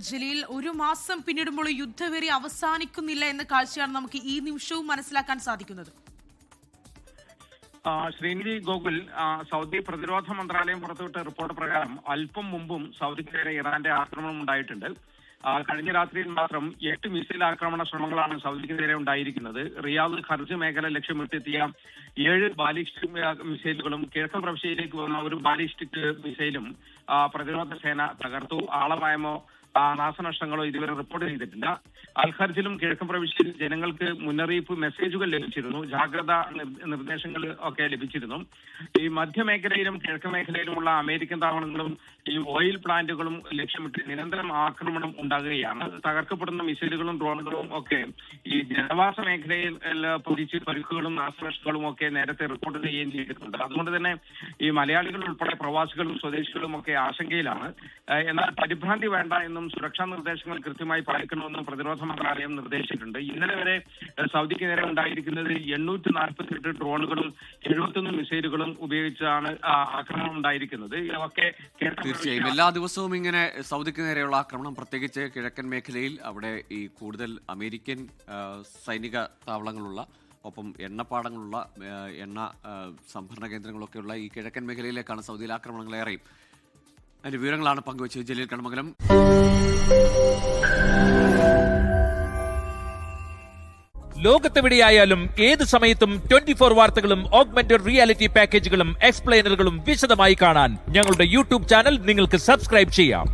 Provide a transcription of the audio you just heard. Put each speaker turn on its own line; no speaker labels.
ജലീൽ. ഒരു മാസം പിന്നിടുമ്പോൾ യുദ്ധവെറി അവസാനിക്കുന്നില്ല എന്ന കാഴ്ചയാണ് നമുക്ക് ഈ നിമിഷവും മനസ്സിലാക്കാൻ സാധിക്കുന്നത്.
ശ്രീനിധി ഗോകുൽ, സൗദി പ്രതിരോധ മന്ത്രാലയം പുറത്തുവിട്ട റിപ്പോർട്ട് പ്രകാരം അല്പം മുമ്പും സൗദിക്കെതിരെ ഇറാന്റെ ആക്രമണം ഉണ്ടായിട്ടുണ്ട്. കഴിഞ്ഞ രാത്രിയിൽ മാത്രം 8 മിസൈൽ ആക്രമണ ശ്രമങ്ങളാണ് സൗദിക്കെതിരെ ഉണ്ടായിരിക്കുന്നത്. റിയാദ് ഖർജ് മേഖല ലക്ഷ്യമിട്ടെത്തിയ 7 ബാലിസ്റ്റിക് മിസൈലുകളും കിഴക്കൻ പ്രവിശ്യയിലേക്ക് വന്ന ഒരു ബാലിസ്റ്റിക് മിസൈലും പ്രതിരോധ സേന തകർത്തു. ആളപായമോ നാശനഷ്ടങ്ങളോ ഇതുവരെ റിപ്പോർട്ട് ചെയ്തിട്ടില്ല. അൽഖർജിലും കിഴക്കൻ പ്രവിശ്യയിൽ ജനങ്ങൾക്ക് മുന്നറിയിപ്പ് മെസ്സേജുകൾ ലഭിച്ചിരുന്നു, ജാഗ്രതാ നിർദ്ദേശങ്ങൾ ഒക്കെ ലഭിച്ചിരുന്നു. ഈ മധ്യമേഖലയിലും കിഴക്കൻ മേഖലയിലുമുള്ള അമേരിക്കൻ താവളങ്ങളും ഈ ഓയിൽ പ്ലാന്റുകളും ലക്ഷ്യമിട്ട് നിരന്തരം ആക്രമണം ഉണ്ടാകുകയാണ്. തകർക്കപ്പെടുന്ന മിസൈലുകളും ഡ്രോണുകളും ഒക്കെ ഈ ജനവാസ മേഖലയിൽ പൊതിച്ച് പരിക്കുകളും നാശനഷ്ടങ്ങളും ഒക്കെ നേരത്തെ റിപ്പോർട്ട് ചെയ്യുകയും ചെയ്തിട്ടുണ്ട്. അതുകൊണ്ട് തന്നെ ഈ മലയാളികൾ ഉൾപ്പെടെ പ്രവാസികളും സ്വദേശികളും ഒക്കെ ആശങ്കയിലാണ്. എന്നാൽ പരിഭ്രാന്തി വേണ്ട എന്നും സുരക്ഷാ നിർദ്ദേശങ്ങൾ കൃത്യമായി പാലിക്കണമെന്നും പ്രതിരോധ മന്ത്രാലയം നിർദ്ദേശിച്ചിട്ടുണ്ട്. ഇന്നലെ വരെ സൗദിക്കെതിരെ ഉണ്ടായിരിക്കുന്നത് 848 ഡ്രോണുകളും 71 മിസൈലുകളും ഉപയോഗിച്ചാണ് ആക്രമണം ഉണ്ടായിരിക്കുന്നത്. ഇതൊക്കെ
തീർച്ചയായും എല്ലാ ദിവസവും ഇങ്ങനെ സൗദിക്ക് നേരെയുള്ള ആക്രമണം, പ്രത്യേകിച്ച് കിഴക്കൻ മേഖലയിൽ, അവിടെ ഈ കൂടുതൽ അമേരിക്കൻ സൈനിക താവളങ്ങളുള്ള, ഒപ്പം എണ്ണപ്പാടങ്ങളുള്ള, എണ്ണ സംഭരണ കേന്ദ്രങ്ങളൊക്കെയുള്ള ഈ കിഴക്കൻ മേഖലയിലേക്കാണ് സൗദിയിൽ ആക്രമണങ്ങൾ ഏറെയും. അതിന്റെ വിവരങ്ങളാണ് പങ്കുവച്ചത് ജലീൽ കണ്ണമംഗലം.
ലോകത്തെവിടെയായാലും ഏത് സമയത്തും 24 വാർത്തകളും ഓഗ്മെന്റഡ് റിയാലിറ്റി പാക്കേജുകളും എക്സ്പ്ലെയിനറുകളും വിശദമായി കാണാൻ ഞങ്ങളുടെ യൂട്യൂബ് ചാനൽ നിങ്ങൾക്ക് സബ്സ്ക്രൈബ് ചെയ്യാം.